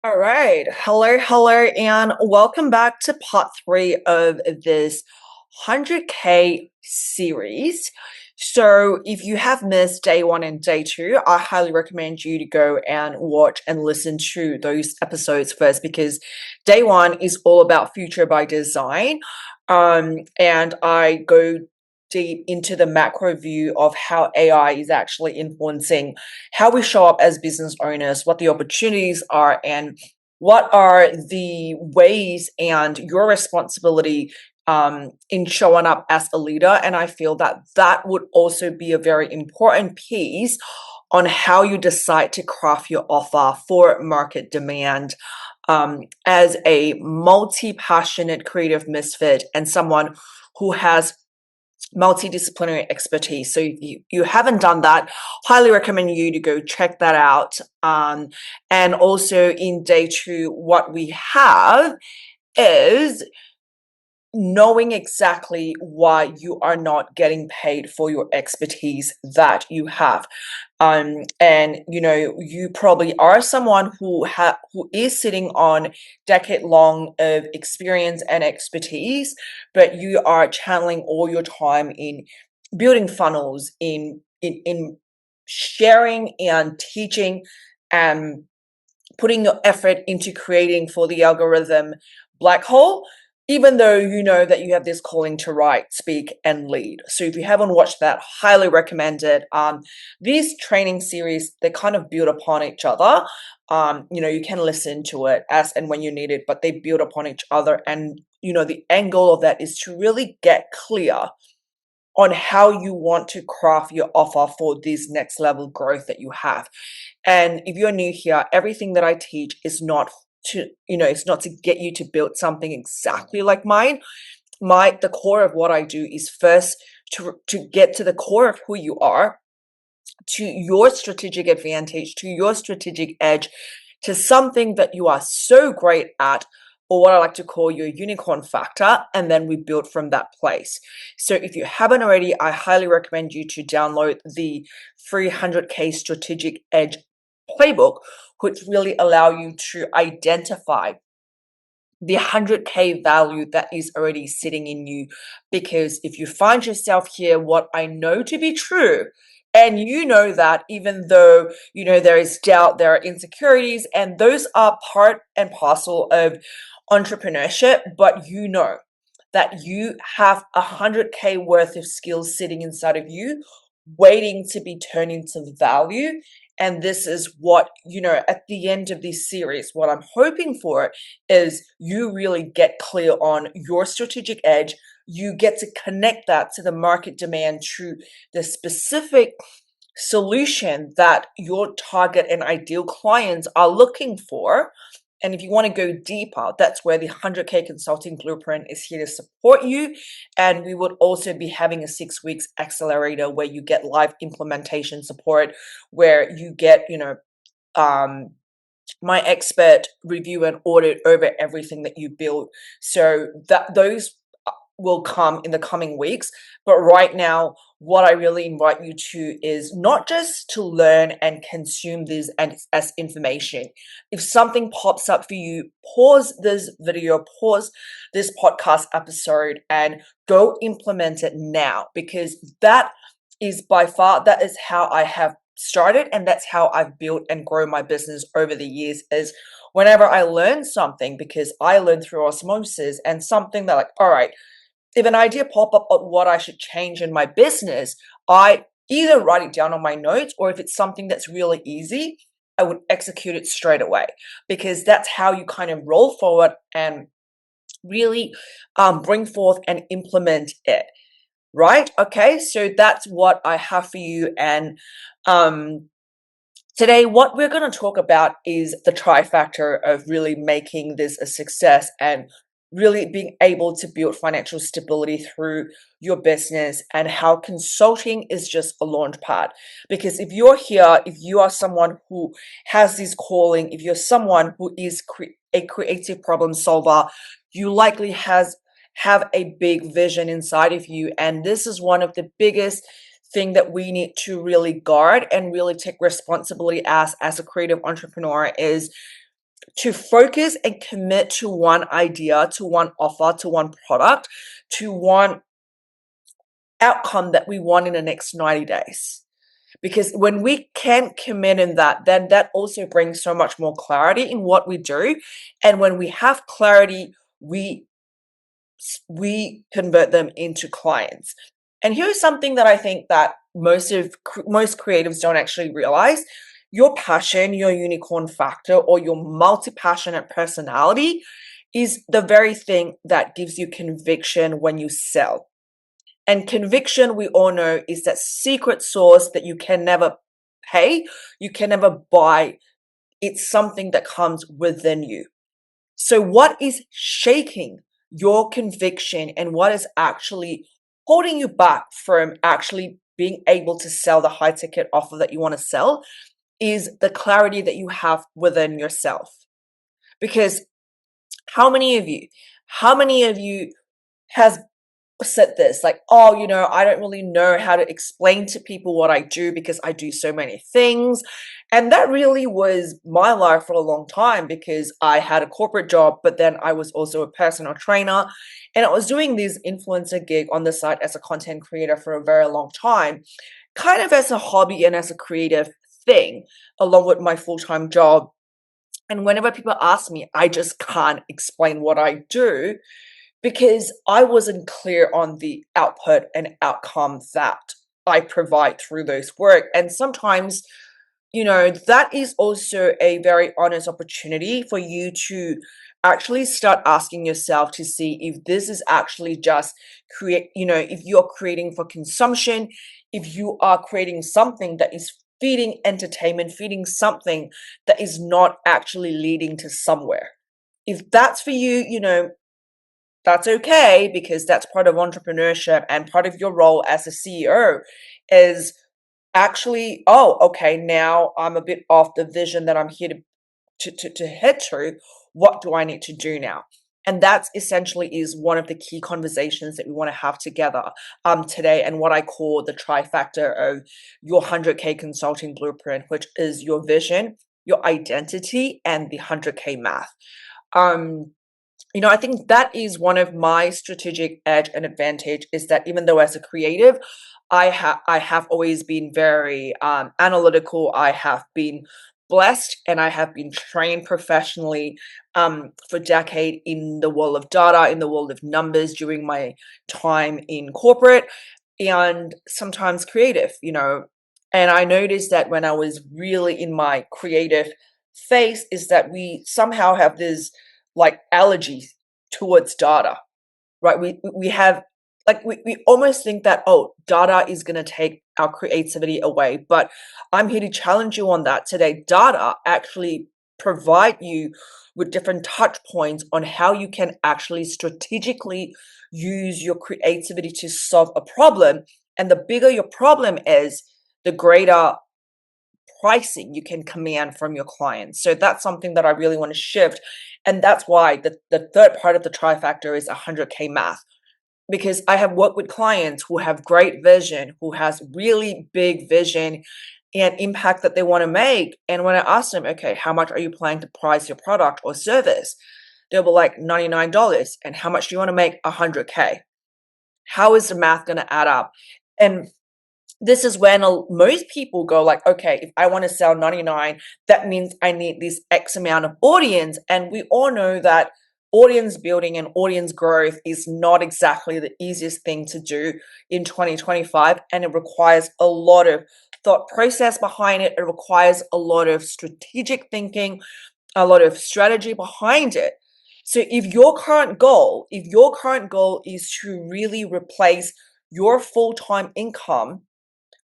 All right. Hello, and welcome back to part three of this 100K series. So, if you have missed day one and day two, I highly recommend you to go and watch and listen to those episodes first because day one is all about future by design. And I go deep into the macro view of how AI is actually influencing how we show up as business owners, what the opportunities are, and what are the ways and your responsibility in showing up as a leader. And I feel that that would also be a very important piece on how you decide to craft your offer for market demand. As a multi-passionate creative misfit and someone who has multidisciplinary expertise. So if you haven't done that, highly recommend you to go check that out. And also in day two, what we have is knowing exactly why you are not getting paid for your expertise that you have. And you probably are someone who is sitting on decade long of experience and expertise, but you are channeling all your time in building funnels, in sharing and teaching, and putting your effort into creating for the algorithm black hole, even though you know that you have this calling to write, speak, and lead. So if you haven't watched that, highly recommend it. These training series, they kind of build upon each other. You can listen to it as and when you need it, but they build upon each other. And the end goal of that is to really get clear on how you want to craft your offer for this next level growth that you have. And if you're new here, everything that I teach is not it's not to get you to build something exactly like mine. The core of what I do is first to get to the core of who you are, to your strategic advantage, to your strategic edge, to something that you are so great at, or what I like to call your unicorn factor, and then we build from that place. So if you haven't already, I highly recommend you to download the 300K Strategic Edge playbook, which really allow you to identify the 100K value that is already sitting in you. Because if you find yourself here, what I know to be true, and you know that even though, there is doubt, there are insecurities, and those are part and parcel of entrepreneurship, but you know that you have 100K worth of skills sitting inside of you, waiting to be turned into value. And this is what, at the end of this series, what I'm hoping for is you really get clear on your strategic edge. You get to connect that to the market demand, to the specific solution that your target and ideal clients are looking for. And if you want to go deeper, that's where the 100K Consulting Blueprint is here to support you. And we would also be having a 6 weeks accelerator where you get live implementation support, where you get, my expert review and audit over everything that you build. So that those will come in the coming weeks. But right now, what I really invite you to is not just to learn and consume this as information. If something pops up for you, pause this video, pause this podcast episode, and go implement it now, because that is how I have started, and that's how I've built and grown my business over the years. Is whenever I learn something, because I learn through osmosis, and something that, like, all right, if an idea pop up of what I should change in my business, I either write it down on my notes, or if it's something that's really easy, I would execute it straight away, because that's how you kind of roll forward and really bring forth and implement it. Right? Okay, so that's what I have for you. And today, what we're going to talk about is the trifactor of really making this a success and really being able to build financial stability through your business, and how consulting is just a launch pad. Because if you're here, if you are someone who has this calling, if you're someone who is a creative problem solver, you likely have a big vision inside of you. And this is one of the biggest thing that we need to really guard and really take responsibility as a creative entrepreneur, is to focus and commit to one idea, to one offer, to one product, to one outcome that we want in the next 90 days. Because when we can commit in that, then that also brings so much more clarity in what we do. And when we have clarity, we convert them into clients. And here's something that I think that most creatives don't actually realize. Your passion, your unicorn factor, or your multi-passionate personality is the very thing that gives you conviction when you sell. And conviction, we all know, is that secret sauce that you can never pay, you can never buy. It's something that comes within you. So, what is shaking your conviction and what is actually holding you back from actually being able to sell the high ticket offer that you want to sell is the clarity that you have within yourself. Because how many of you has said this, like, oh, I don't really know how to explain to people what I do because I do so many things. And that really was my life for a long time, because I had a corporate job, but then I was also a personal trainer, and I was doing this influencer gig on the side as a content creator for a very long time, kind of as a hobby and as a creative thing, along with my full-time job. And whenever people ask me, I just can't explain what I do, because I wasn't clear on the output and outcome that I provide through those work. And sometimes, that is also a very honest opportunity for you to actually start asking yourself to see if this is actually just if you're creating for consumption, if you are creating something that is feeding entertainment, feeding something that is not actually leading to somewhere. If that's for you, that's okay, because that's part of entrepreneurship, and part of your role as a CEO is actually, oh, okay, now I'm a bit off the vision that I'm here to head to. What do I need to do now? And that's essentially is one of the key conversations that we want to have together today, and what I call the trifecta of your 100K consulting blueprint, which is your vision, your identity, and the 100K math. I think that is one of my strategic edge and advantage, is that even though as a creative, I have always been very analytical. I have been blessed, and I have been trained professionally for decade in the world of data, in the world of numbers during my time in corporate, and sometimes creative. And I noticed that when I was really in my creative phase, is that we somehow have this like allergies towards data, right? We have, like, we almost think that, oh, data is going to take our creativity away. But I'm here to challenge you on that today. Data actually provide you with different touch points on how you can actually strategically use your creativity to solve a problem. And the bigger your problem is, the greater pricing you can command from your clients. So that's something that I really want to shift. And that's why the third part of the trifecta is 100K math. Because I have worked with clients who have great vision, who has really big vision and impact that they want to make. And when I ask them, okay, how much are you planning to price your product or service? They'll be like $99. And how much do you want to make? 100K. How is the math going to add up? And this is when most people go like, okay, if I want to sell 99, that means I need this X amount of audience. And we all know that audience building and audience growth is not exactly the easiest thing to do in 2025. And it requires a lot of thought process behind it. It requires a lot of strategic thinking, a lot of strategy behind it. So if your current goal is to really replace your full-time income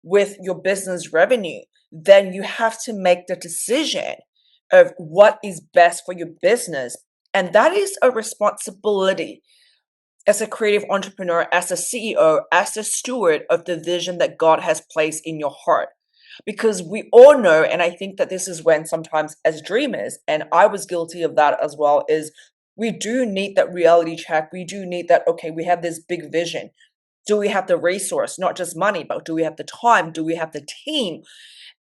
with your business revenue, then you have to make the decision of what is best for your business. And that is a responsibility as a creative entrepreneur, as a CEO, as a steward of the vision that God has placed in your heart. Because we all know, and I think that this is when sometimes as dreamers, and I was guilty of that as well, is we do need that reality check. We do need that, okay, we have this big vision. Do we have the resource, not just money, but do we have the time? Do we have the team?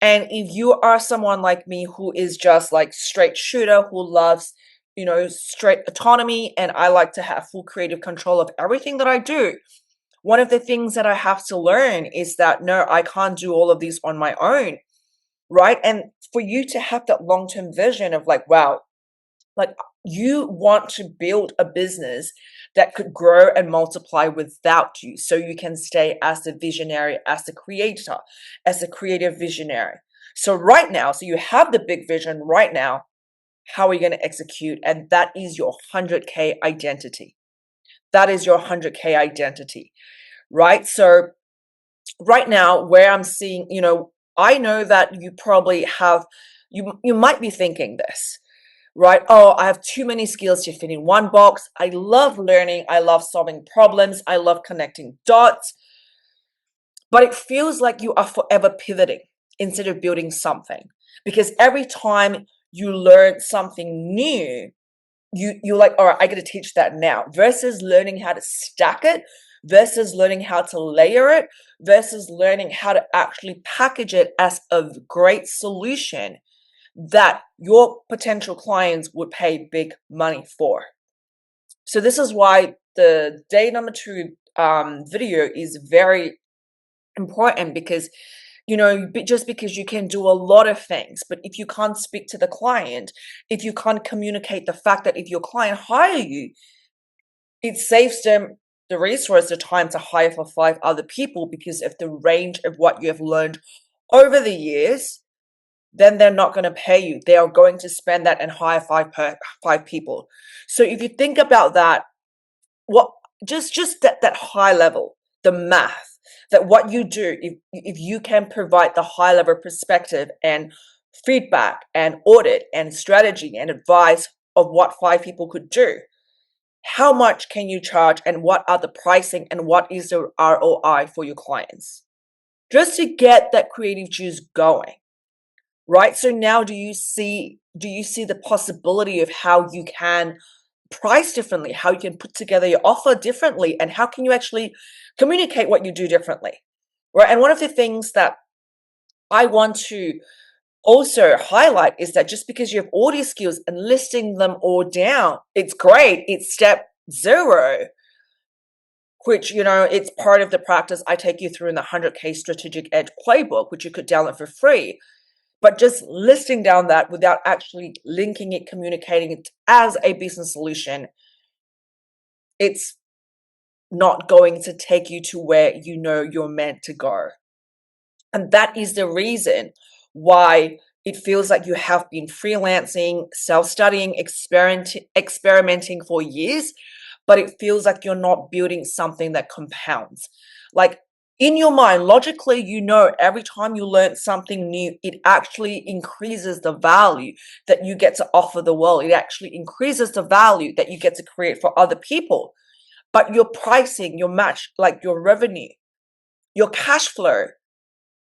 And if you are someone like me who is just like straight shooter, who loves, straight autonomy, and I like to have full creative control of everything that I do, one of the things that I have to learn is that no, I can't do all of these on my own, right? And for you to have that long-term vision of like, wow, like you want to build a business that could grow and multiply without you, so you can stay as the visionary, as the creator, as a creative visionary. So right now, so you have the big vision right now, how are you going to execute? And that is your 100K identity. That is your 100K identity, right? So right now, where I'm seeing, I know that you probably have, you might be thinking this, right? Oh, I have too many skills to fit in one box. I love learning. I love solving problems. I love connecting dots. But it feels like you are forever pivoting instead of building something. Because every time you learn something new, you're like, all right, I got to teach that now, versus learning how to stack it, versus learning how to layer it, versus learning how to actually package it as a great solution that your potential clients would pay big money for. So this is why the day number 2 video is very important, because just because you can do a lot of things, but if you can't speak to the client, if you can't communicate the fact that if your client hire you, it saves them the resource, the time to hire for 5 other people, because of the range of what you have learned over the years, then they're not going to pay you. They are going to spend that and hire 5 people. So if you think about that, what just that high level, the math, that what you do, if you can provide the high level perspective and feedback and audit and strategy and advice of what 5 people could do, how much can you charge, and what are the pricing, and what is the ROI for your clients, just to get that creative juice going, right? So now do you see the possibility of how you can price differently, how you can put together your offer differently, and how can you actually communicate what you do differently, right? And one of the things that I want to also highlight is that just because you have all these skills and listing them all down, it's great. It's step 0, which, it's part of the practice I take you through in the 100K Strategic Edge playbook, which you could download for free. But just listing down that without actually linking it, communicating it as a business solution, it's not going to take you to where you're meant to go. And that is the reason why it feels like you have been freelancing, self-studying, experimenting for years, but it feels like you're not building something that compounds. Like, in your mind, logically, every time you learn something new, it actually increases the value that you get to offer the world. It actually increases the value that you get to create for other people. But your pricing, your match, like your revenue, your cash flow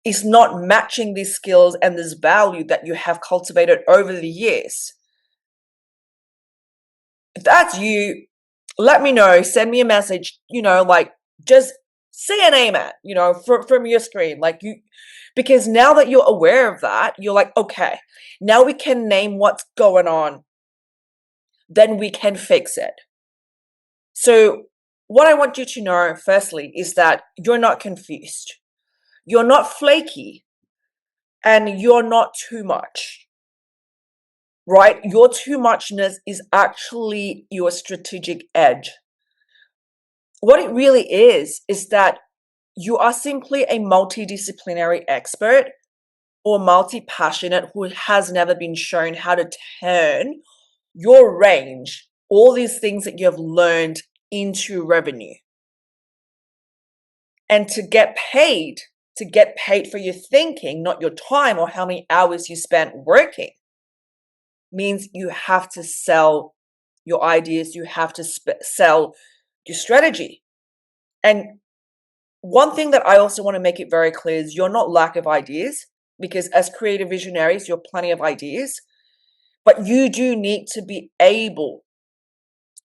is not matching these skills and this value that you have cultivated over the years. If that's you, let me know. Send me a message, just say an amen, from your screen. Because now that you're aware of that, you're like, okay, now we can name what's going on. Then we can fix it. So what I want you to know, firstly, is that you're not confused. You're not flaky, and you're not too much, right? Your too muchness is actually your strategic edge. What it really is that you are simply a multidisciplinary expert or multi-passionate who has never been shown how to turn your range, all these things that you have learned, into revenue. And to get paid for your thinking, not your time or how many hours you spent working, means you have to sell your ideas, you have to sell your strategy. And one thing that I also want to make it very clear is you're not lack of ideas, because as creative visionaries, you're plenty of ideas, but you do need to be able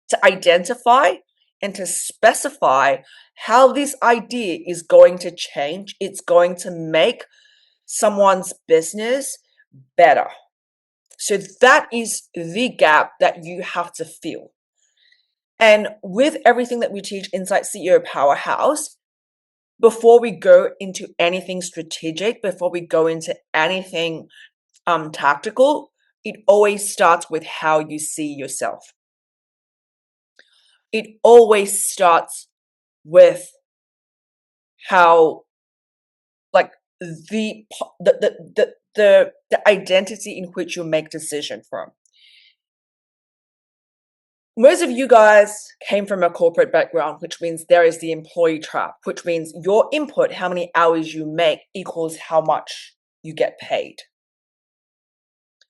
to identify and to specify how this idea is going to change. It's going to make someone's business better. So that is the gap that you have to fill. And with everything that we teach inside CEO Powerhouse, before we go into anything strategic, before we go into anything tactical, it always starts with how you see yourself. It always starts with how, like, the identity in which you make decision from. Most of you guys came from a corporate background, which means there is the employee trap, which means your input, how many hours you make, equals how much you get paid.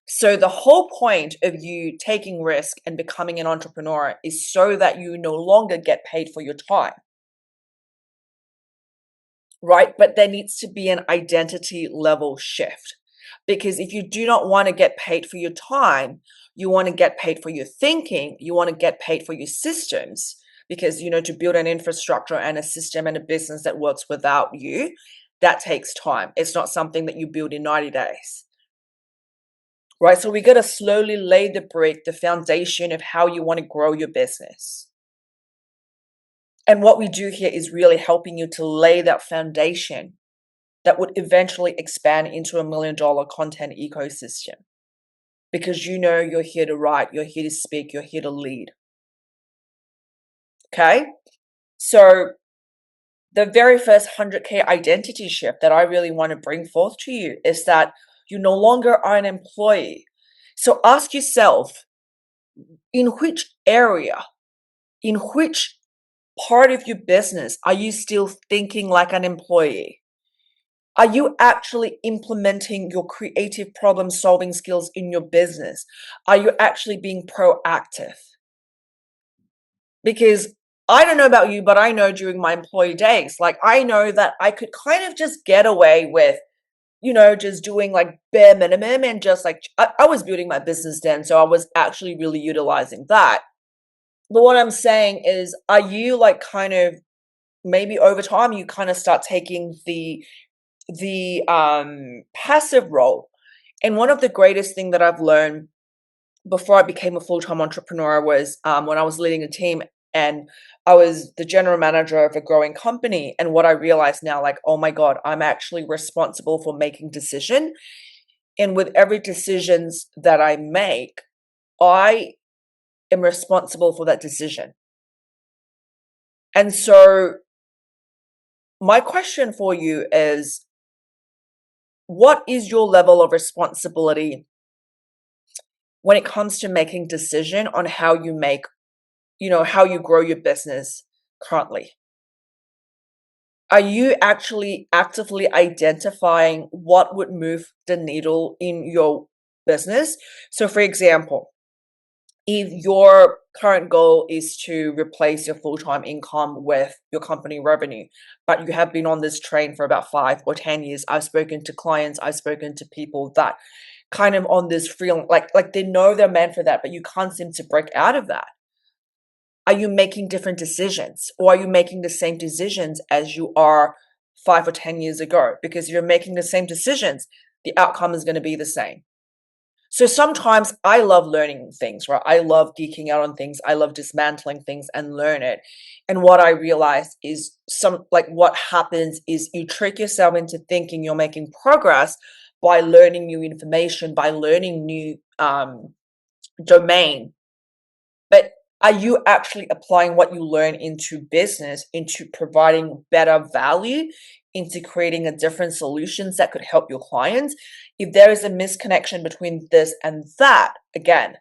So the whole point of you taking risk and becoming an entrepreneur is so that you no longer get paid for your time. Right? But there needs to be an identity level shift. Because if you do not want to get paid for your time, you want to get paid for your thinking, you want to get paid for your systems, because, to build an infrastructure and a system and a business that works without you, that takes time. It's not something that you build in 90 days. Right? So we got to slowly lay the brick, the foundation of how you want to grow your business. And what we do here is really helping you to lay that foundation that would eventually expand into $1 million content ecosystem. Because you're here to write, you're here to speak, you're here to lead. Okay? So the very first 100K identity shift that I really want to bring forth to you is that you no longer are an employee. So ask yourself, in which area, in which part of your business are you still thinking like an employee? Are you actually implementing your creative problem solving skills in your business? Are you actually being proactive? Because I don't know about you, but I know during my employee days, I know that I could kind of just get away with, just doing like bare minimum and just I was building my business then. So I was actually really utilizing that. But what I'm saying is, are you kind of maybe over time you kind of start taking the passive role? And one of the greatest thing that I've learned before I became a full-time entrepreneur was when I was leading a team and I was the general manager of a growing company. And what I realized now, oh my God, I'm actually responsible for making decision. And with every decisions that I make, I am responsible for that decision. And so my question for you is, what is your level of responsibility when it comes to making decision on how you make, how you grow your business currently? Are you actually actively identifying what would move the needle in your business? So for example, if your current goal is to replace your full-time income with your company revenue, but you have been on this train for about 5 or 10 years, I've spoken to clients, I've spoken to people that kind of on this freelance, like they know they're meant for that, but you can't seem to break out of that. Are you making different decisions, or are you making the same decisions as you are 5 or 10 years ago? Because if you're making the same decisions, the outcome is going to be the same. So sometimes I love learning things, right? I love geeking out on things. I love dismantling things and learn it. And what I realized is what happens is you trick yourself into thinking you're making progress by learning new information, by learning new domain. But are you actually applying what you learn into business, into providing better value, into creating a different solutions that could help your clients? If there is a misconnection between this and that, again,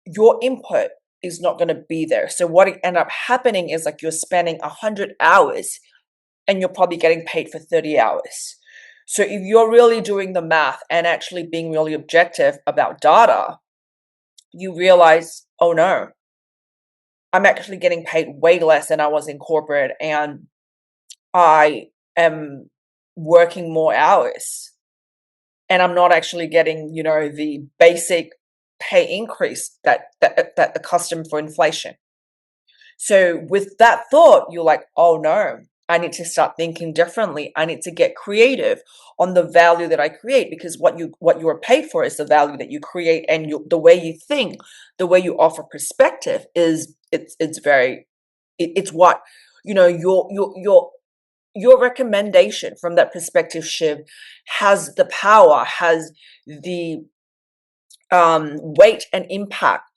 your input is not going to be there. So what it end up happening is you're spending 100 hours and you're probably getting paid for 30 hours. So if you're really doing the math and actually being really objective about data, you realize, oh no, I'm actually getting paid way less than I was in corporate, and I am working more hours, and I'm not actually getting, the basic pay increase that accustomed for inflation. So with that thought, you're like, oh no, I need to start thinking differently. I need to get creative on the value that I create, because what you are paid for is the value that you create, and the way you think, the way you offer perspective is it's what your recommendation from that perspective shift has the power, has the weight and impact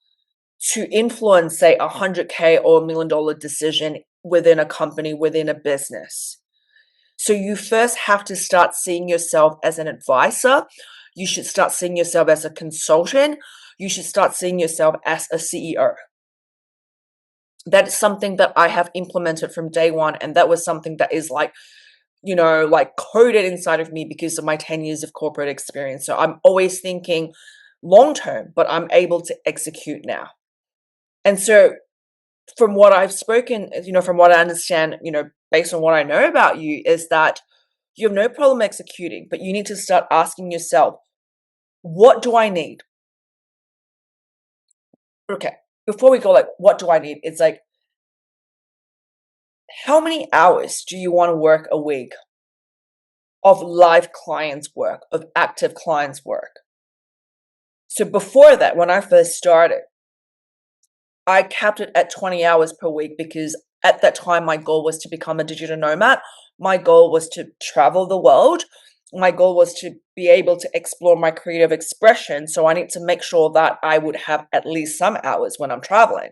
to influence, say, 100K or $1 million decision within a company, within a business. So you first have to start seeing yourself as an advisor. You should start seeing yourself as a consultant. You should start seeing yourself as a CEO. That is something that I have implemented from day one. And that was something that is like coded inside of me because of my 10 years of corporate experience. So I'm always thinking long term, but I'm able to execute now. And so from what I've spoken, from what I understand, based on what I know about you, is that you have no problem executing, but you need to start asking yourself, what do I need? Okay, before we go, like, what do I need? It's like, how many hours do you want to work a week of live clients' work, of active clients' work? So before that, when I first started, I capped it at 20 hours per week because at that time, my goal was to become a digital nomad. My goal was to travel the world. My goal was to be able to explore my creative expression. So I need to make sure that I would have at least some hours when I'm traveling,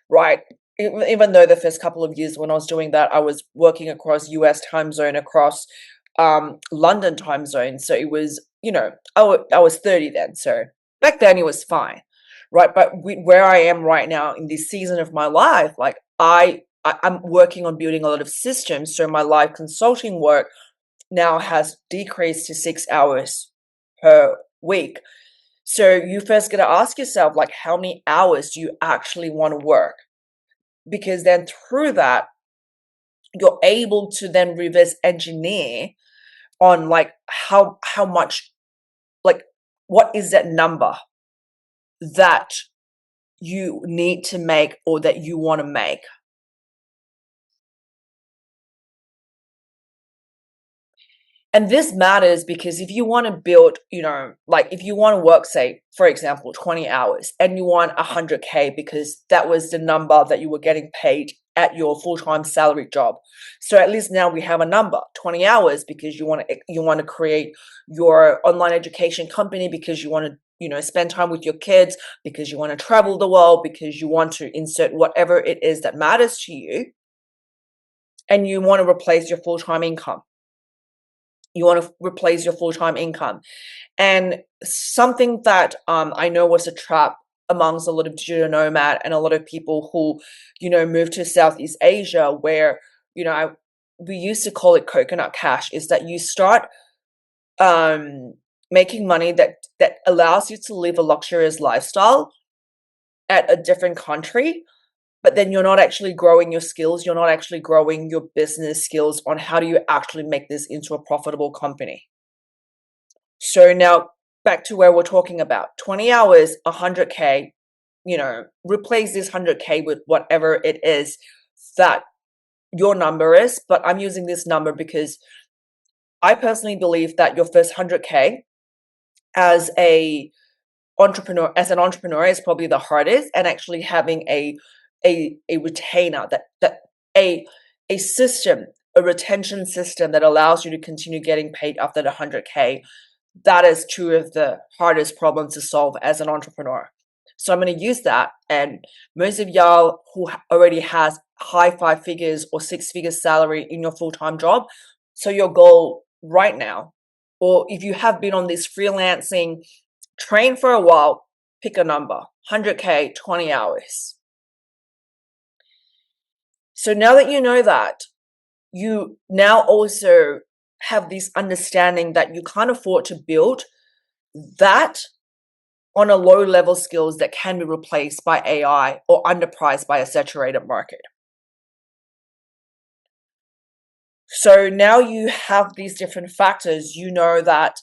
right? Even though the first couple of years when I was doing that, I was working across US time zone, across London time zone. So it was, I was 30 then. So back then it was fine, right? But where I am right now in this season of my life, like I'm working on building a lot of systems. So my live consulting work now has decreased to 6 hours per week. So you first got to ask yourself, like, how many hours do you actually want to work? Because then through that, you're able to then reverse engineer on like how much, like, what is that number that you need to make or that you want to make. And this matters because if you want to build, like if you want to work, say, for example, 20 hours and you want 100K because that was the number that you were getting paid at your full-time salary job. So at least now we have a number, 20 hours, because you want to create your online education company, because you want to, spend time with your kids, because you want to travel the world, because you want to insert whatever it is that matters to you, and you want to replace your full-time income. You want to replace your full-time income. And something that I know was a trap amongst a lot of digital nomad and a lot of people who, move to Southeast Asia, where, we used to call it coconut cash, is that you start making money that allows you to live a luxurious lifestyle at a different country, but then you're not actually growing your skills. You're not actually growing your business skills on how do you actually make this into a profitable company. So now back to where we're talking about 20 hours, 100K, replace this 100K with whatever it is that your number is. But I'm using this number because I personally believe that your first 100K as an entrepreneur is probably the hardest, and actually having a retainer, that a system, a retention system that allows you to continue getting paid after the 100K, that is two of the hardest problems to solve as an entrepreneur. So I'm going to use that. And most of y'all who already has high 5 figures or 6 figure salary in your full-time job, so your goal right now, or if you have been on this freelancing train for a while, pick a number, 100K, 20 hours. So now that you know that, you now also have this understanding that you can't afford to build that on a low level skills that can be replaced by AI or underpriced by a saturated market. So now you have these different factors. You know that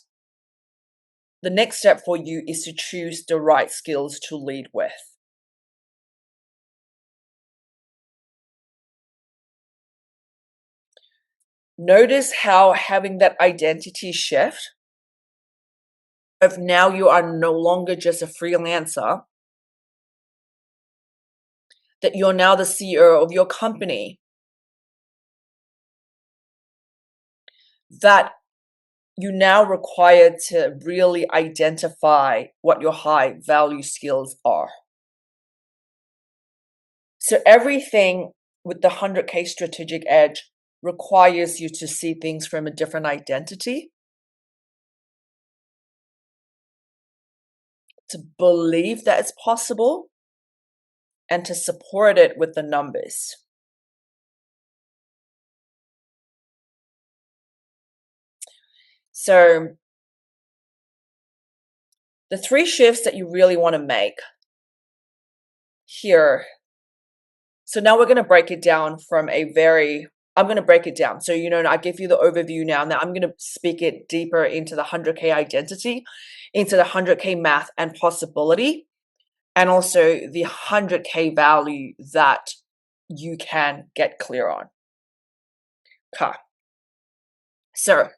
the next step for you is to choose the right skills to lead with. Notice how having that identity shift of now you are no longer just a freelancer, that you're now the CEO of your company, that you now require to really identify what your high value skills are. So everything with the 100K strategic edge requires you to see things from a different identity, to believe that it's possible, and to support it with the numbers. So the 3 shifts that you really want to make here. So now we're going to break it down from I'm going to break it down. So, I give you the overview now. Now I'm going to speak it deeper into the 100K identity, into the 100K math and possibility, and also the 100K value that you can get clear on. Okay. So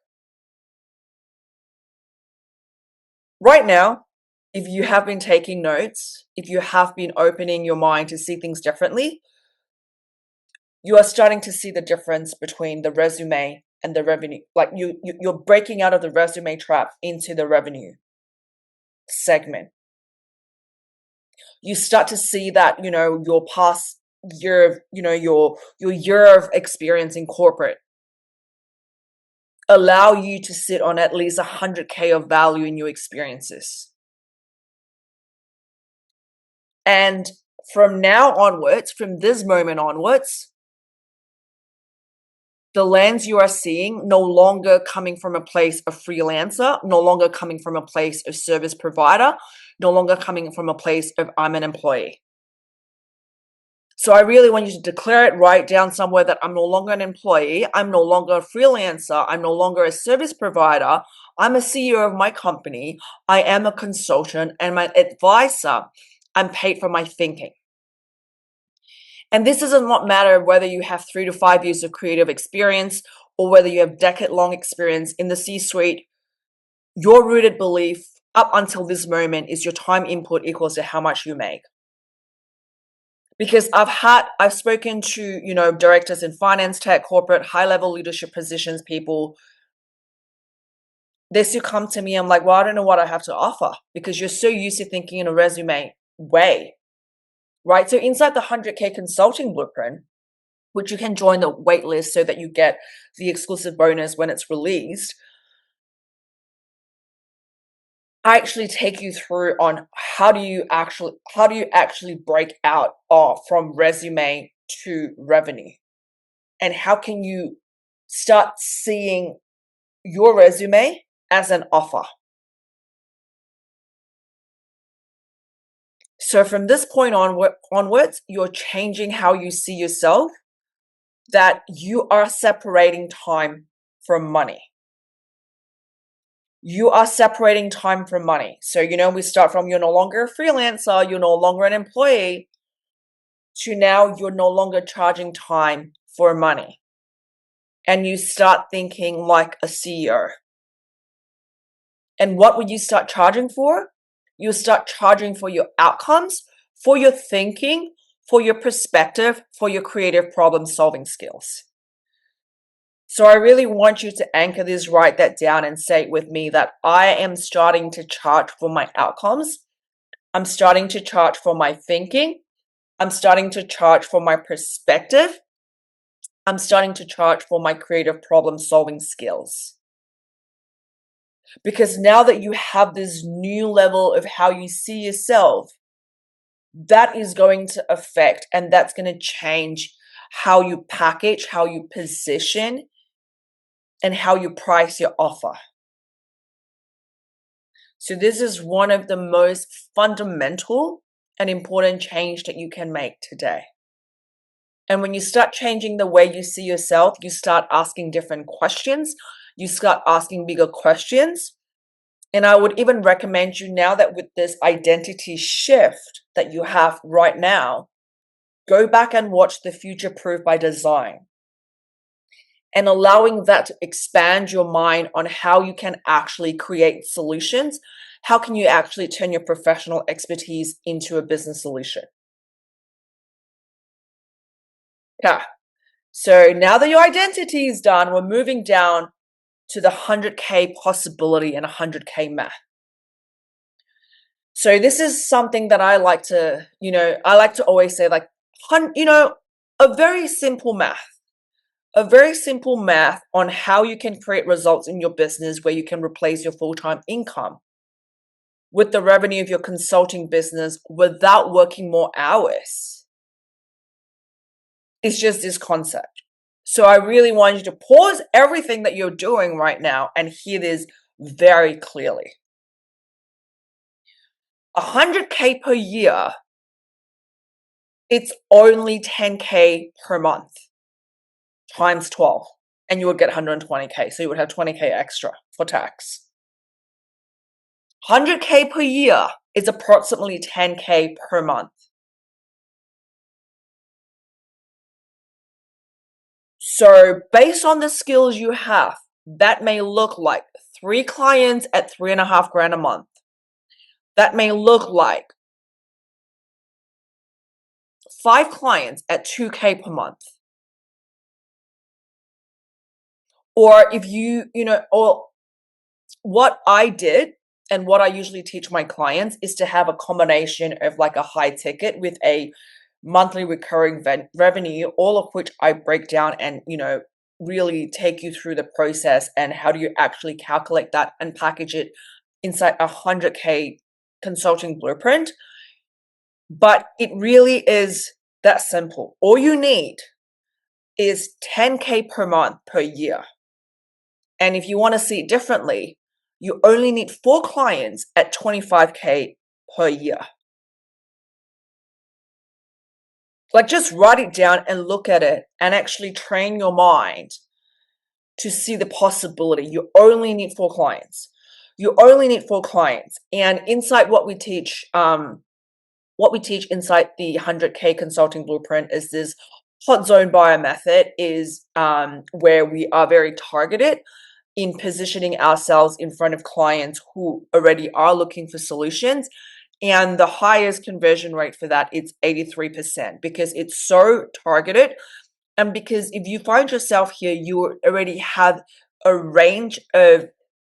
right now, if you have been taking notes, if you have been opening your mind to see things differently, you are starting to see the difference between the resume and the revenue. Like you're breaking out of the resume trap into the revenue segment. You start to see that, your past year, your year of experience in corporate allow you to sit on at least 100K of value in your experiences. And from now onwards, from this moment onwards, the lens you are seeing no longer coming from a place of freelancer, no longer coming from a place of service provider, no longer coming from a place of I'm an employee. So I really want you to declare it, write down somewhere that I'm no longer an employee, I'm no longer a freelancer, I'm no longer a service provider, I'm a CEO of my company, I am a consultant and my advisor. I'm paid for my thinking. And this does not matter whether you have 3 to 5 years of creative experience or whether you have decade-long experience in the C-suite. Your rooted belief up until this moment is your time input equals to how much you make. Because I've spoken to, directors in finance, tech, corporate, high-level leadership positions, people. They still come to me, I'm like, well, I don't know what I have to offer, because you're so used to thinking in a resume way. Right? So inside the 100K consulting blueprint, which you can join the waitlist so that you get the exclusive bonus when it's released, I actually take you through on how do you actually break out from resume to revenue, and how can you start seeing your resume as an offer. So from this point onwards, you're changing how you see yourself, that you are separating time from money. You are separating time from money. So, we start from you're no longer a freelancer, you're no longer an employee, to now you're no longer charging time for money. And you start thinking like a CEO. And what would you start charging for? You start charging for your outcomes, for your thinking, for your perspective, for your creative problem solving skills. So I really want you to anchor this, write that down, and say it with me, that I am starting to charge for my outcomes. I'm starting to charge for my thinking. I'm starting to charge for my perspective. I'm starting to charge for my creative problem solving skills. Because now that you have this new level of how you see yourself, that is going to affect, and that's going to change how you package, how you position, and how you price your offer. So this is one of the most fundamental and important change that you can make today. And when you start changing the way you see yourself, you start asking different questions, you start asking bigger questions. And I would even recommend you, now that with this identity shift that you have right now, go back and watch the Future Proof by Design. and allowing that to expand your mind on how you can actually create solutions. How can you actually turn your professional expertise into a business solution? Yeah. So now that your identity is done, we're moving down to the 100K possibility and 100K math. So this is something that I like to, I like to always say, like, a very simple math, on how you can create results in your business where you can replace your full-time income with the revenue of your consulting business without working more hours. It's just this concept. So I really want you to pause everything that you're doing right now and hear this very clearly. 100K per year, it's only 10K per month times 12, and you would get 120K. So you would have 20K extra for tax. 100K per year is approximately 10K per month. So based on the skills you have, that may look like 3 clients at 3.5 grand a month. That may look like 5 clients at 2K per month. Or if or what I did and what I usually teach my clients is to have a combination of like a high ticket with a monthly recurring revenue, all of which I break down and, really take you through the process and how do you actually calculate that and package it inside a 100K consulting blueprint. But it really is that simple. All you need is 10K per month per year. And if you want to see it differently, you only need 4 clients at 25K per year. Like, just write it down and look at it and actually train your mind to see the possibility. You only need 4 clients. You only need 4 clients. And inside what we teach inside the 100K consulting blueprint is this hot zone buyer method, is where we are very targeted in positioning ourselves in front of clients who already are looking for solutions. And the highest conversion rate for that, it's 83%, because it's so targeted. And because if you find yourself here, you already have a range of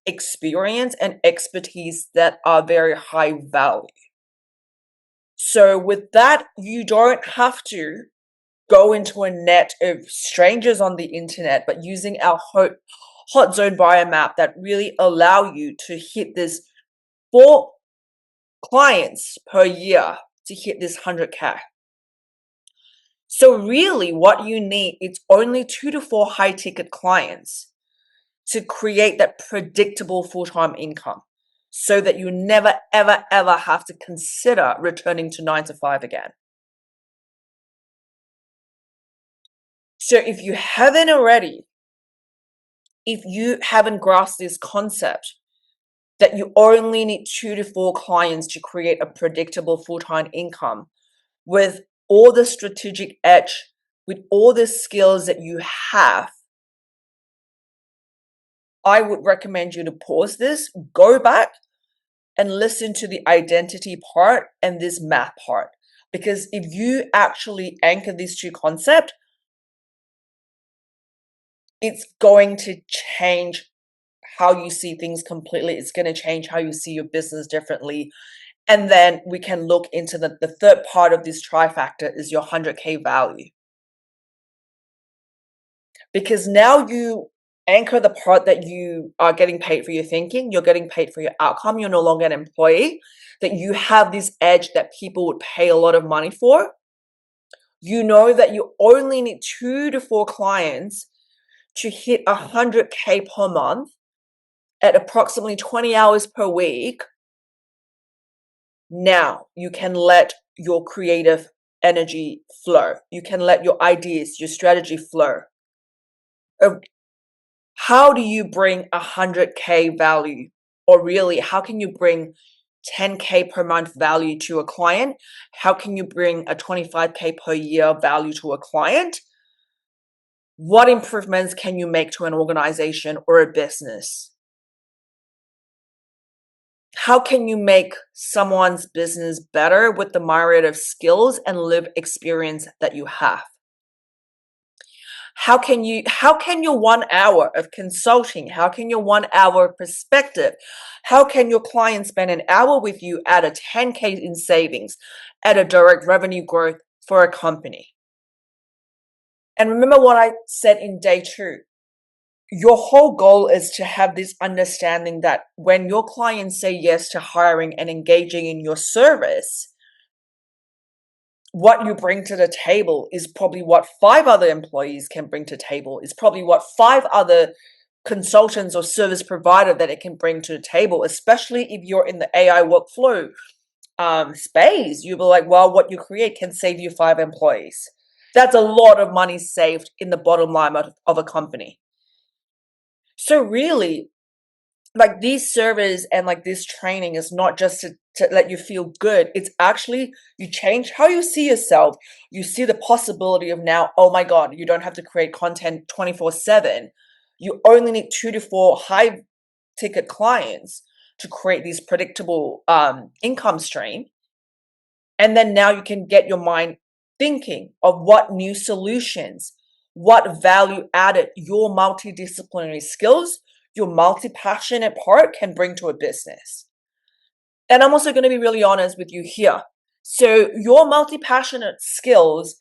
experience and expertise that are very high value. So with that, you don't have to go into a net of strangers on the internet, but using our hot zone buyer map that really allow you to hit this 4 clients per year to hit this 100K. So really what you need is only 2 to 4 high ticket clients to create that predictable full-time income, so that you never, ever, ever have to consider returning to 9 to 5 again. So if you haven't already, if you haven't grasped this concept that you only need 2 to 4 clients to create a predictable full-time income with all the strategic edge, with all the skills that you have, I would recommend you to pause this, go back and listen to the identity part and this math part. Because if you actually anchor these 2 concepts, it's going to change how you see things completely. It's going to change how you see your business differently. And then we can look into the third part of this trifactor, is your 100K value. Because now you anchor the part that you are getting paid for your thinking, you're getting paid for your outcome, you're no longer an employee, that you have this edge that people would pay a lot of money for. You know that you only need 2 to 4 clients to hit 100K per month at approximately 20 hours per week. Now you can let your creative energy flow. You can let your ideas, your strategy flow. How do you bring 100K value? Or really, how can you bring 10K per month value to a client? How can you bring a 25K per year value to a client? What improvements can you make to an organization or a business? How can you make someone's business better with the myriad of skills and lived experience that you have? How can your 1 hour of consulting, how can your 1 hour perspective, how can your client spend an hour with you at a 10K in savings, at a direct revenue growth for a company? And remember what I said in day 2. Your whole goal is to have this understanding that when your clients say yes to hiring and engaging in your service, what you bring to the table is probably what 5 other employees can bring to the table, is probably what 5 other consultants or service provider that it can bring to the table, especially if you're in the AI workflow space. You'll be like, well, what you create can save you 5 employees. That's a lot of money saved in the bottom line of a company. So really, like, these surveys and like this training is not just to let you feel good. It's actually, you change how you see yourself. You see the possibility of now, oh my God, you don't have to create content 24/7. You only need 2 to 4 high ticket clients to create this predictable income stream. And then now you can get your mind thinking of what new solutions, what value added your multidisciplinary skills, your multi-passionate part can bring to a business. And I'm also going to be really honest with you here. So your multi-passionate skills,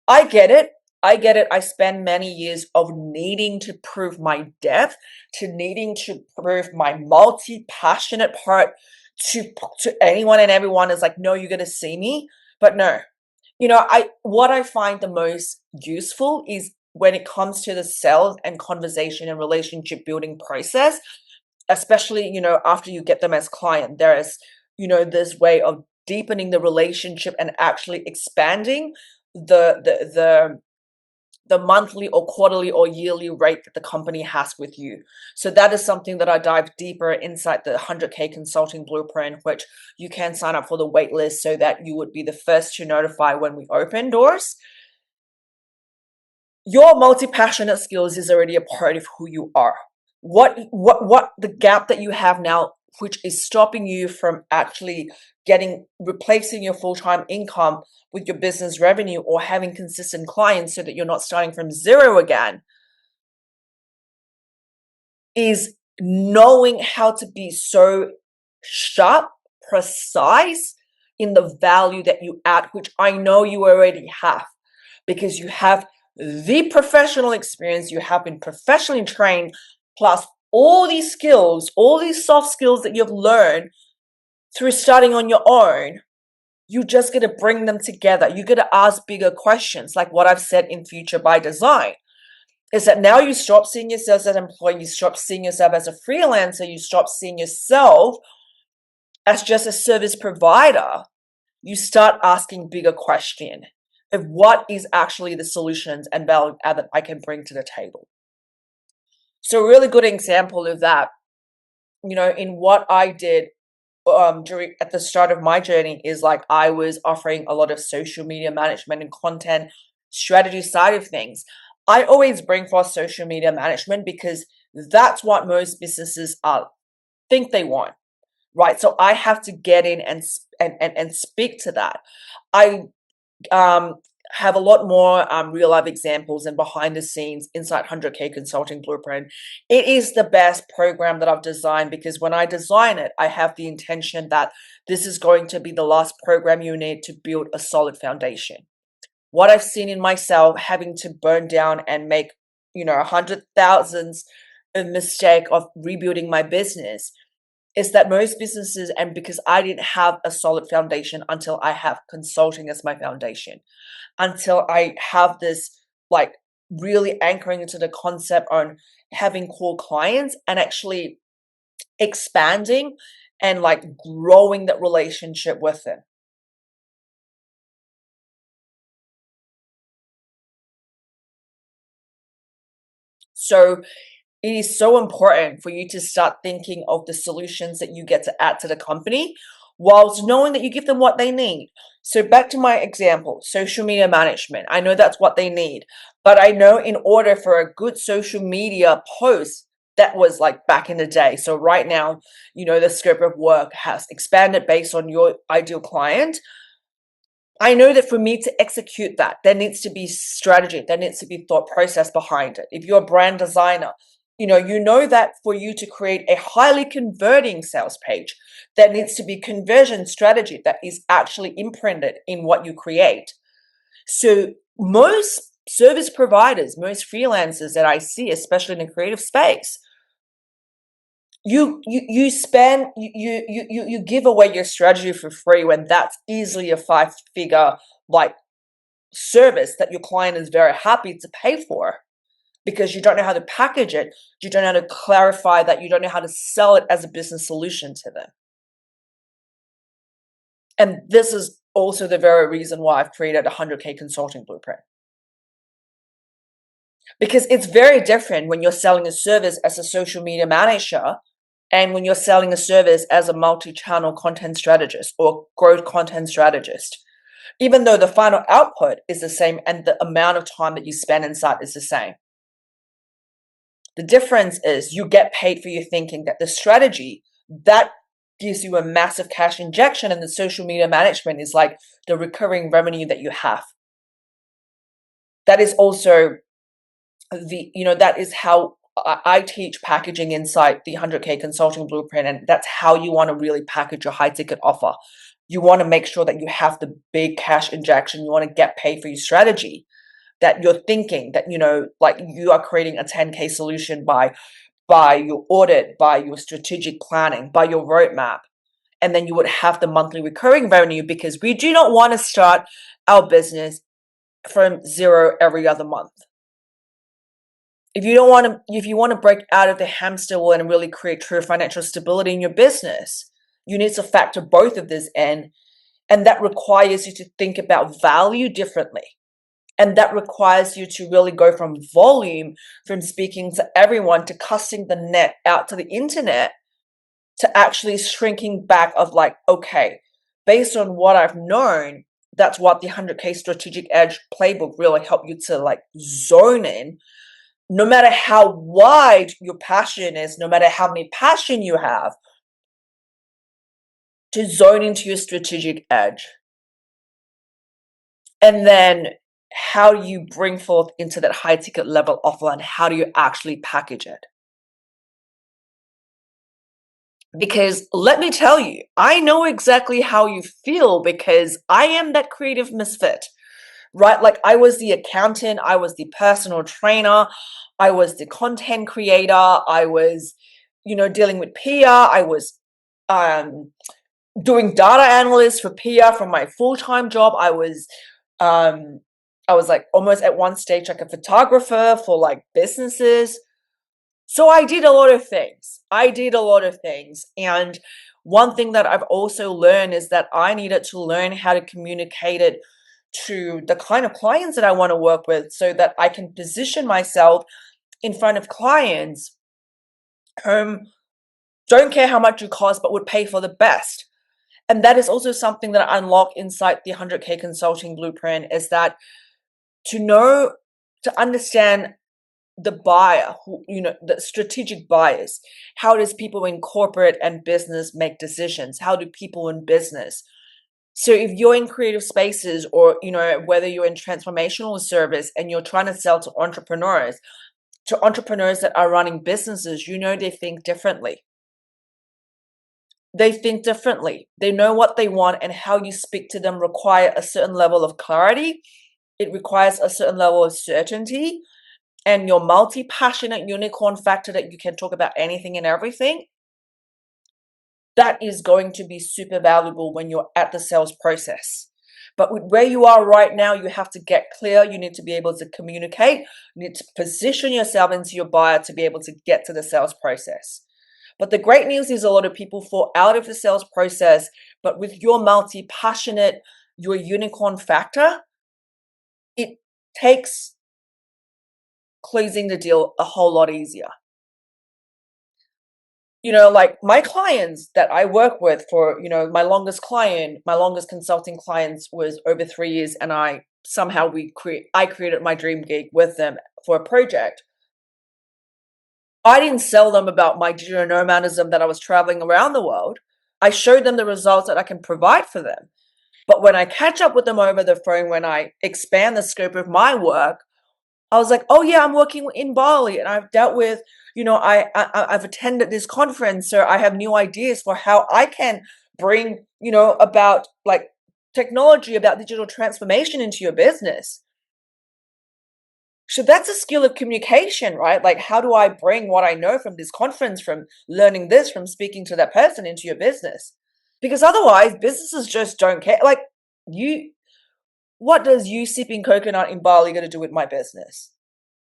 I get it. I get it. I spent many years of needing to prove my depth, to needing to prove my multi-passionate part to anyone and everyone. Is like, no, you're gonna see me. But no. What I find the most useful is when it comes to the sales and conversation and relationship building process, especially, after you get them as client, there is, this way of deepening the relationship and actually expanding the the monthly or quarterly or yearly rate that the company has with you. So that is something that I dive deeper inside the 100K consulting blueprint, which you can sign up for the wait list so that you would be the first to notify when we open doors. Your multi-passionate skills is already a part of who you are. What the gap that you have now, which is stopping you from actually replacing your full-time income with your business revenue or having consistent clients so that you're not starting from zero again, is knowing how to be so sharp, precise in the value that you add, which I know you already have, because you have the professional experience, you have been professionally trained, plus all these skills, all these soft skills that you've learned through starting on your own. You just got to bring them together. You got to ask bigger questions, like what I've said in Future by Design, is that now you stop seeing yourself as an employee, you stop seeing yourself as a freelancer, you stop seeing yourself as just a service provider. You start asking bigger question of what is actually the solutions and value add that I can bring to the table. So a really good example of that, in what I did during at the start of my journey, is like I was offering a lot of social media management and content strategy side of things. I always bring forth social media management because that's what most businesses think they want, right? So I have to get in and speak to that. I have a lot more real life examples and behind the scenes inside 100K Consulting Blueprint. It is the best program that I've designed because when I design it, I have the intention that this is going to be the last program you need to build a solid foundation. What I've seen in myself having to burn down and make, 100,000s of mistake of rebuilding my business is that most businesses, and because I didn't have a solid foundation until I have consulting as my foundation, until I have this like really anchoring into the concept on having core clients and actually expanding and like growing that relationship with them. So it is so important for you to start thinking of the solutions that you get to add to the company whilst knowing that you give them what they need. So back to my example, social media management. I know that's what they need, but I know in order for a good social media post, that was like back in the day. So right now, the scope of work has expanded based on your ideal client. I know that for me to execute that, there needs to be strategy, there needs to be thought process behind it. If you're a brand designer, you know that for you to create a highly converting sales page, there needs to be conversion strategy that is actually imprinted in what you create. So most service providers, most freelancers that I see, especially in the creative space, you spend you give away your strategy for free when that's easily a 5-figure like service that your client is very happy to pay for, because you don't know how to package it, you don't know how to clarify that, you don't know how to sell it as a business solution to them. And this is also the very reason why I've created a 100K consulting blueprint, because it's very different when you're selling a service as a social media manager and when you're selling a service as a multi-channel content strategist or growth content strategist. Even though the final output is the same and the amount of time that you spend inside is the same, the difference is you get paid for your thinking. That the strategy that gives you a massive cash injection, and the social media management is like the recurring revenue that you have. That is also that is how I teach packaging inside the 100K consulting blueprint, and that's how you want to really package your high ticket offer. You want to make sure that you have the big cash injection. You want to get paid for your strategy, that you're thinking that, like you are creating a 10K solution by your audit, by your strategic planning, by your roadmap. And then you would have the monthly recurring revenue, because we do not want to start our business from zero every other month. If you want to break out of the hamster wheel and really create true financial stability in your business, you need to factor both of this in. And that requires you to think about value differently. And that requires you to really go from volume, from speaking to everyone, to casting the net out to the internet, to actually shrinking back of like, okay, based on what I've known, that's what the 100K Strategic Edge playbook really helped you to like zone in. No matter how wide your passion is, no matter how many passion you have, to zone into your strategic edge. And then how do you bring forth into that high ticket level offline? How do you actually package it? Because let me tell you, I know exactly how you feel, because I am that creative misfit, right? Like I was the accountant, I was the personal trainer, I was the content creator, I was, dealing with PR, I was doing data analyst for PR from my full-time job. I was like almost at one stage like a photographer for like businesses. So I did a lot of things. And one thing that I've also learned is that I needed to learn how to communicate it to the kind of clients that I want to work with, so that I can position myself in front of clients who don't care how much it costs, but would pay for the best. And that is also something that I unlock inside the 100K consulting blueprint, is that to understand the buyer, the strategic buyers. How does people in corporate and business make decisions? How do people in business? So if you're in creative spaces, or, whether you're in transformational service and you're trying to sell to entrepreneurs that are running businesses, they think differently. They think differently. They know what they want, and how you speak to them require a certain level of clarity. It requires a certain level of certainty, and your multi-passionate unicorn factor that you can talk about anything and everything. That is going to be super valuable when you're at the sales process. But with where you are right now, you have to get clear. You need to be able to communicate. You need to position yourself into your buyer to be able to get to the sales process. But the great news is a lot of people fall out of the sales process. But with your multi-passionate, your unicorn factor, it takes closing the deal a whole lot easier. like my clients that I work with for, my longest client, my longest consulting clients was over 3 years, and I created my dream gig with them for a project. I didn't sell them about my digital nomadism that I was traveling around the world. I showed them the results that I can provide for them. But when I catch up with them over the phone, when I expand the scope of my work, I was like, oh yeah, I'm working in Bali, and I've dealt with, I've attended this conference, so I have new ideas for how I can bring, about like technology, about digital transformation into your business. So that's a skill of communication, right? Like, how do I bring what I know from this conference, from learning this, from speaking to that person into your business? Because otherwise, businesses just don't care. Like, what does you sipping coconut in Bali got to do with my business?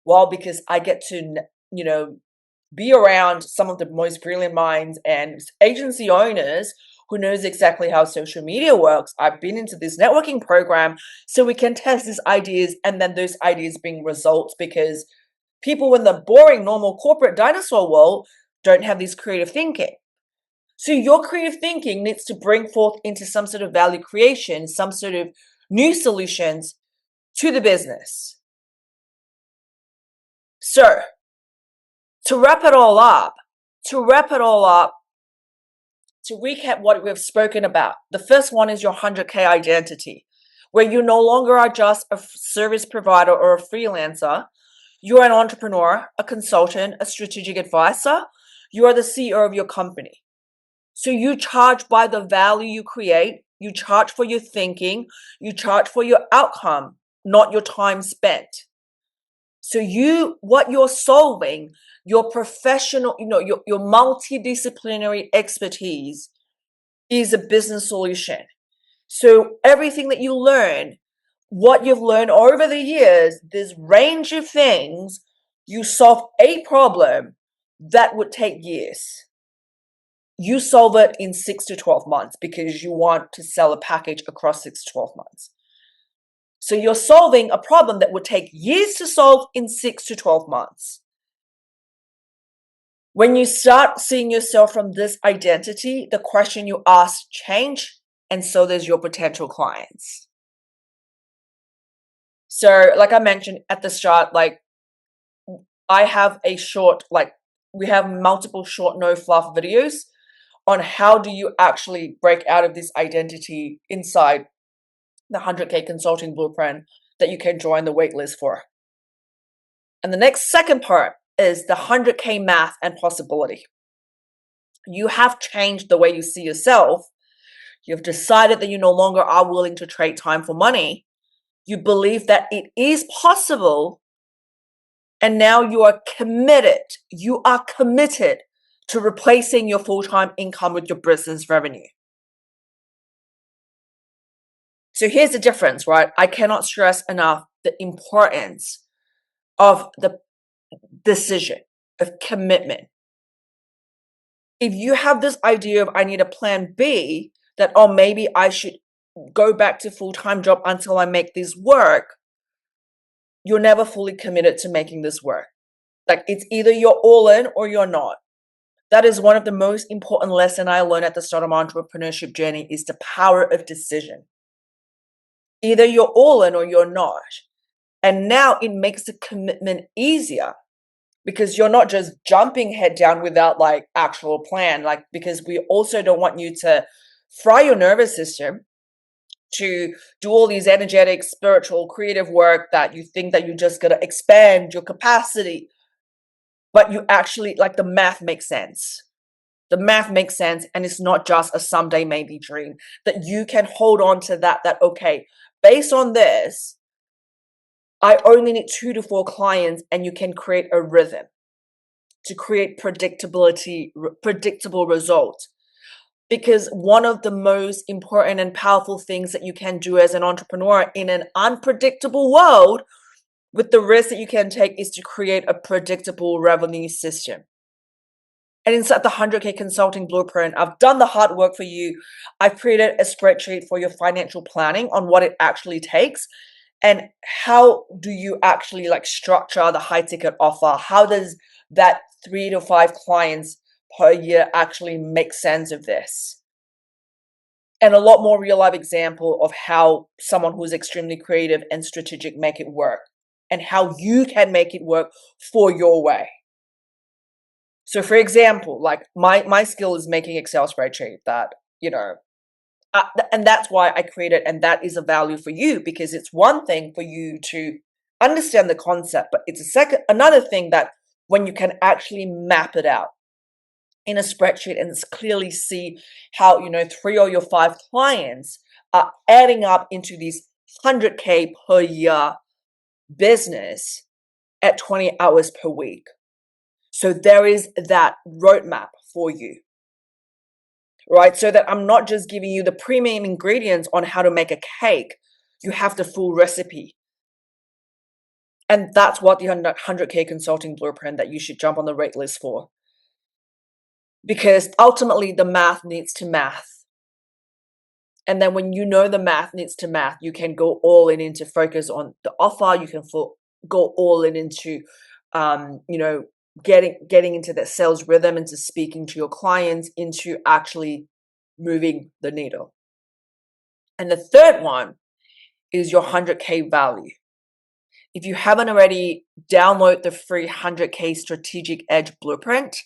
Well, because I get to, be around some of the most brilliant minds and agency owners who knows exactly how social media works. I've been into this networking program so we can test these ideas, and then those ideas bring results, because people in the boring, normal corporate dinosaur world don't have this creative thinking. So your creative thinking needs to bring forth into some sort of value creation, some sort of new solutions to the business. So to wrap it all up, to recap what we've spoken about, the first one is your 100K identity, where you no longer are just a service provider or a freelancer. You're an entrepreneur, a consultant, a strategic advisor. You are the CEO of your company. So you charge by the value you create. You charge for your thinking. You charge for your outcome, not your time spent. So what you're solving, your professional, your multidisciplinary expertise is a business solution. So everything that you learn, what you've learned over the years, this range of things, you solve a problem that would take years. You solve it in 6 to 12 months because you want to sell a package across 6 to 12 months. So you're solving a problem that would take years to solve in 6 to 12 months. When you start seeing yourself from this identity, the question you ask change, and so does your potential clients. So like I mentioned at the start, like I have we have multiple short, no fluff videos on how do you actually break out of this identity inside the 100K consulting blueprint that you can join the waitlist for. And the next second part is the 100K math and possibility. You have changed the way you see yourself. You've decided that you no longer are willing to trade time for money. You believe that it is possible. And now you are committed. You are committed to replacing your full-time income with your business revenue. So here's the difference, right? I cannot stress enough the importance of the decision, of commitment. If you have this idea of I need a plan B, that, oh, maybe I should go back to full-time job until I make this work, you're never fully committed to making this work. Like, it's either you're all in or you're not. That is one of the most important lessons I learned at the start of my entrepreneurship journey, is the power of decision. Either you're all in or you're not. And now it makes the commitment easier, because you're not just jumping head down without like actual plan. Like, because we also don't want you to fry your nervous system to do all these energetic, spiritual, creative work that you think that you're just going to expand your capacity. But you actually, like, the math makes sense. The math makes sense. And it's not just a someday maybe dream, that you can hold on to that, okay, based on this, I only need 2 to 4 clients, and you can create a rhythm to create predictable results. Because one of the most important and powerful things that you can do as an entrepreneur in an unpredictable world, with the risk that you can take, is to create a predictable revenue system. And inside the 100K consulting blueprint, I've done the hard work for you. I've created a spreadsheet for your financial planning on what it actually takes, and how do you actually like structure the high ticket offer? How does that 3 to 5 clients per year actually make sense of this. And a lot more real life example of how someone who's extremely creative and strategic make it work, and how you can make it work for your way. So for example, like my skill is making Excel spreadsheet that, and that's why I created, and that is a value for you, because it's one thing for you to understand the concept, but it's another thing that when you can actually map it out in a spreadsheet and clearly see how, 3 or your 5 clients are adding up into these 100K per year business at 20 hours per week. So there is that roadmap for you, right? So that I'm not just giving you the premium ingredients on how to make a cake, you have the full recipe. And that's what the 100K consulting blueprint that you should jump on the rate list for. Because ultimately the math needs to math. And then when you know the math needs to math, you can go all in into focus on the offer. You can go all in into, getting into that sales rhythm, into speaking to your clients, into actually moving the needle. And the third one is your 100K value. If you haven't already, download the free 100K Strategic Edge Blueprint.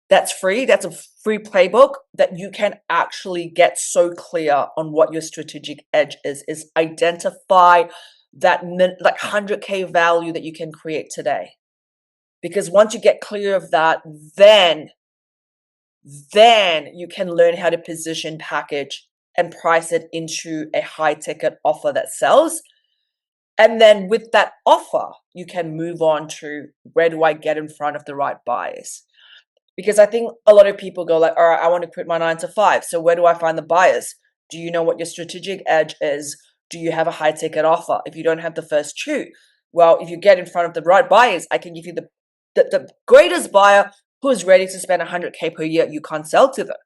That's free. That's a free playbook that you can actually get so clear on what your strategic edge is identify that like 100K value that you can create today. Because once you get clear of that, then you can learn how to position, package, and price it into a high ticket offer that sells. And then with that offer, you can move on to, where do I get in front of the right buyers? Because I think a lot of people go like, all right, I want to quit my 9 to 5. So where do I find the buyers? Do you know what your strategic edge is? Do you have a high ticket offer? If you don't have the first two, well, if you get in front of the right buyers, I can give you the greatest buyer who is ready to spend 100K per year. You can't sell to them.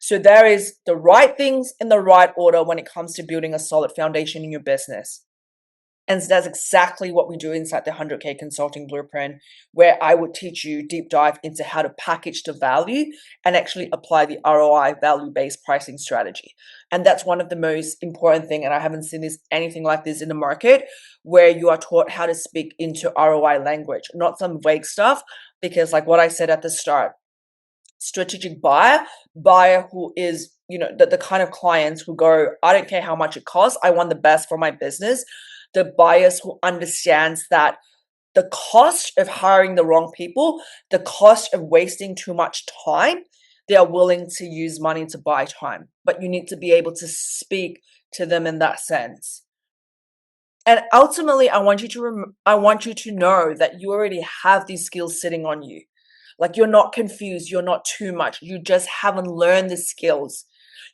So there is the right things in the right order when it comes to building a solid foundation in your business. And that's exactly what we do inside the 100K Consulting Blueprint, where I would teach you deep dive into how to package the value and actually apply the ROI value-based pricing strategy. And that's one of the most important thing. And I haven't seen anything like this in the market, where you are taught how to speak into ROI language, not some vague stuff. Because like what I said at the start, strategic buyer who is, the kind of clients who go, I don't care how much it costs, I want the best for my business. The buyers who understands that the cost of hiring the wrong people, the cost of wasting too much time, they are willing to use money to buy time. But you need to be able to speak to them in that sense. And ultimately, I want you to know that you already have these skills sitting on you. Like, you're not confused, you're not too much. You just haven't learned the skills.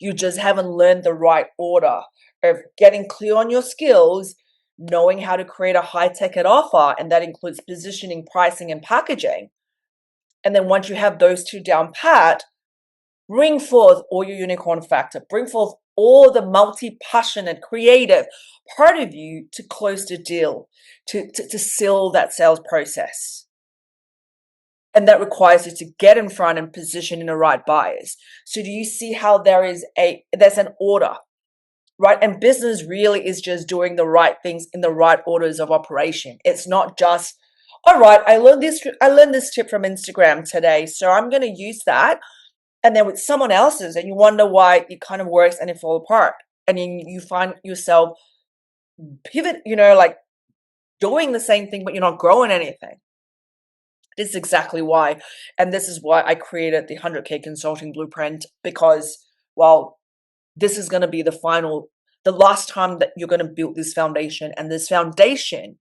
You just haven't learned the right order of getting clear on your skills, knowing how to create a high ticket offer, and that includes positioning, pricing, and packaging. And then once you have those two down pat, bring forth all your unicorn factor, bring forth all the multi-passionate, creative part of you to close the deal, to seal that sales process. And that requires you to get in front and position in the right buyers. So do you see how there's an order? Right? And business really is just doing the right things in the right orders of operation. It's not just, all right, I learned this tip from Instagram today, so I'm going to use that. And then with someone else's, and you wonder why it kind of works and it falls apart. And then you find yourself pivot, like doing the same thing, but you're not growing anything. This is exactly why. And this is why I created the 100K Consulting Blueprint, because, well, this is going to be the last time that you're going to build this foundation. And this foundation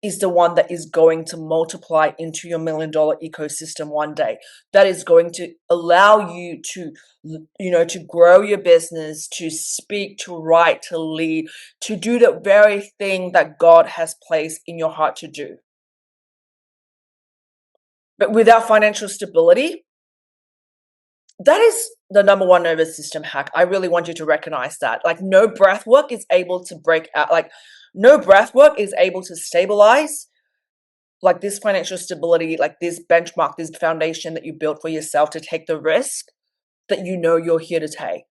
is the one that is going to multiply into your $1 million ecosystem one day. That is going to allow you to, to grow your business, to speak, to write, to lead, to do the very thing that God has placed in your heart to do. But without financial stability, that is the number one nervous system hack. I really want you to recognize that. Like, no breath work is able to break out. Like, no breath work is able to stabilize like this financial stability, like this benchmark, this foundation that you built for yourself to take the risk that you know you're here to take.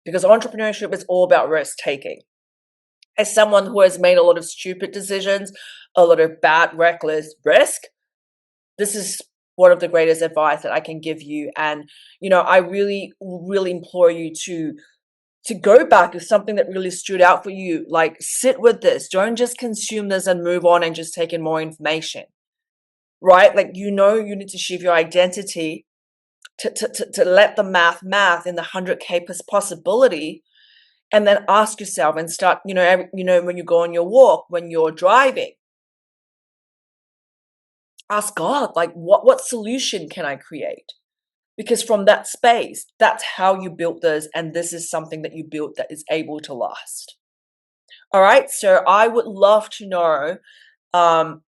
Because entrepreneurship is all about risk taking. As someone who has made a lot of stupid decisions, a lot of bad, reckless risk, this is one of the greatest advice that I can give you. And, I really, really implore you to go back if something that really stood out for you. Like, sit with this. Don't just consume this and move on and just take in more information, right? Like, you need to shift your identity to let the math in the 100K possibility, and then ask yourself and start, when you go on your walk, when you're driving, ask God, like, what solution can I create? Because from that space, that's how you built this, and this is something that you built that is able to last. All right, so I would love to know,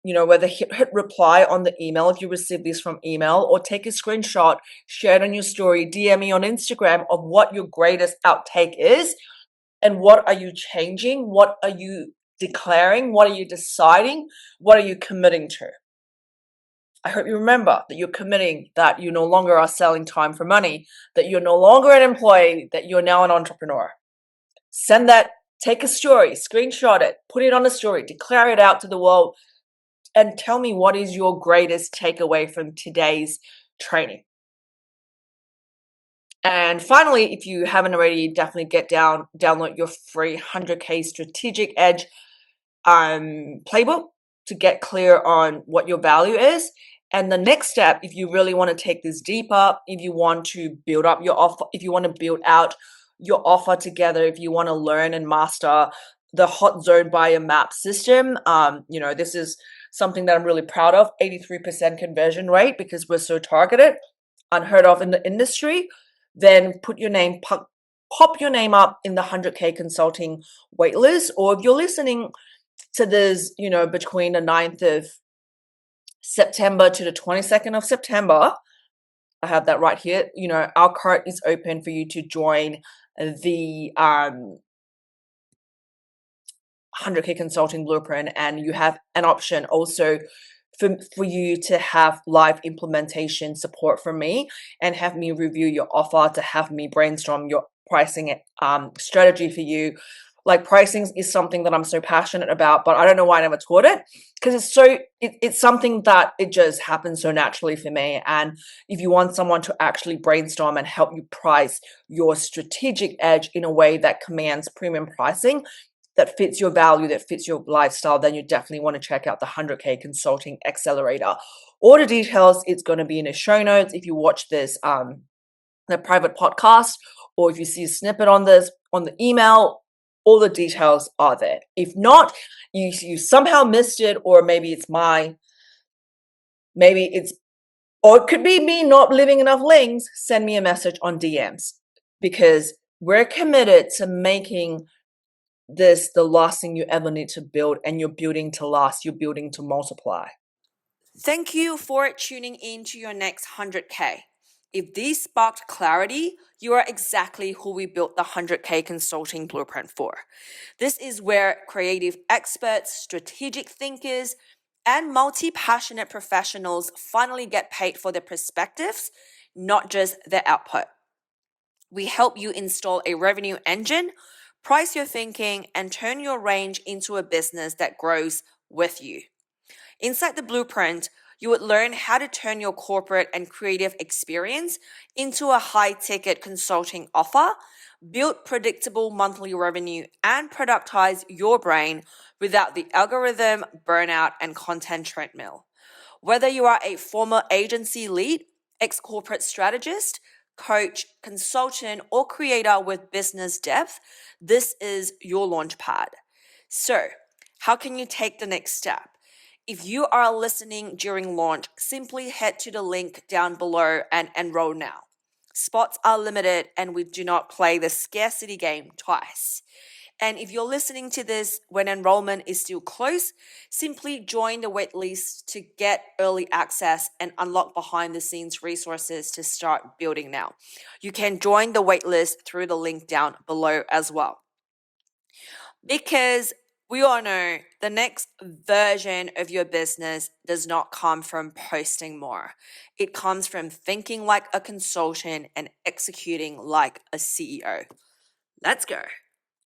whether hit reply on the email if you receive this from email, or take a screenshot, share it on your story, DM me on Instagram of what your greatest outtake is, and what are you changing, what are you declaring, what are you deciding, what are you committing to. I hope you remember that you're committing, that you no longer are selling time for money, that you're no longer an employee, that you're now an entrepreneur. Send that, take a story, screenshot it, put it on a story, declare it out to the world, and tell me what is your greatest takeaway from today's training. And finally, if you haven't already, definitely download your free 100K Strategic Edge playbook to get clear on what your value is. And the next step, if you really want to take this deeper, if you want to build up your offer, if you want to build out your offer together, if you want to learn and master the Hot Zone Buyer Map system, this is something that I'm really proud of, 83% conversion rate, because we're so targeted, unheard of in the industry. Then pop your name up in the 100K consulting waitlist. Or if you're listening to this, between the 9th of September to the 22nd of September, I have that right here. Our cart is open for you to join the 100K Consulting Blueprint, and you have an option also for you to have live implementation support from me and have me review your offer, to have me brainstorm your pricing strategy for you. Like, pricing is something that I'm so passionate about, but I don't know why I never taught it, because it's something that it just happens so naturally for me. And if you want someone to actually brainstorm and help you price your strategic edge in a way that commands premium pricing, that fits your value, that fits your lifestyle, then you definitely want to check out the 100K Consulting Accelerator. All the details, it's going to be in the show notes. If you watch this, the private podcast, or if you see a snippet on this, on the email, all the details are there. If not, you somehow missed it, or maybe it could be me not leaving enough links, send me a message on DMs, because we're committed to making this the last thing you ever need to build, and you're building to last, you're building to multiply. Thank you for tuning in to your next 100K. If this sparked clarity, you are exactly who we built the 100K Consulting Blueprint for. This is where creative experts, strategic thinkers, and multi-passionate professionals finally get paid for their perspectives, not just their output. We help you install a revenue engine, price your thinking, and turn your range into a business that grows with you. Inside the blueprint, you would learn how to turn your corporate and creative experience into a high-ticket consulting offer, build predictable monthly revenue, and productize your brain without the algorithm, burnout, and content treadmill. Whether you are a former agency lead, ex-corporate strategist, coach, consultant, or creator with business depth, this is your launchpad. So, how can you take the next step? If you are listening during launch, simply head to the link down below and enroll now. Spots are limited, and we do not play the scarcity game twice. And if you're listening to this when enrollment is still close, simply join the waitlist to get early access and unlock behind the scenes resources to start building now. You can join the waitlist through the link down below as well. Because We all know the next version of your business does not come from posting more. It comes from thinking like a consultant and executing like a CEO. Let's go.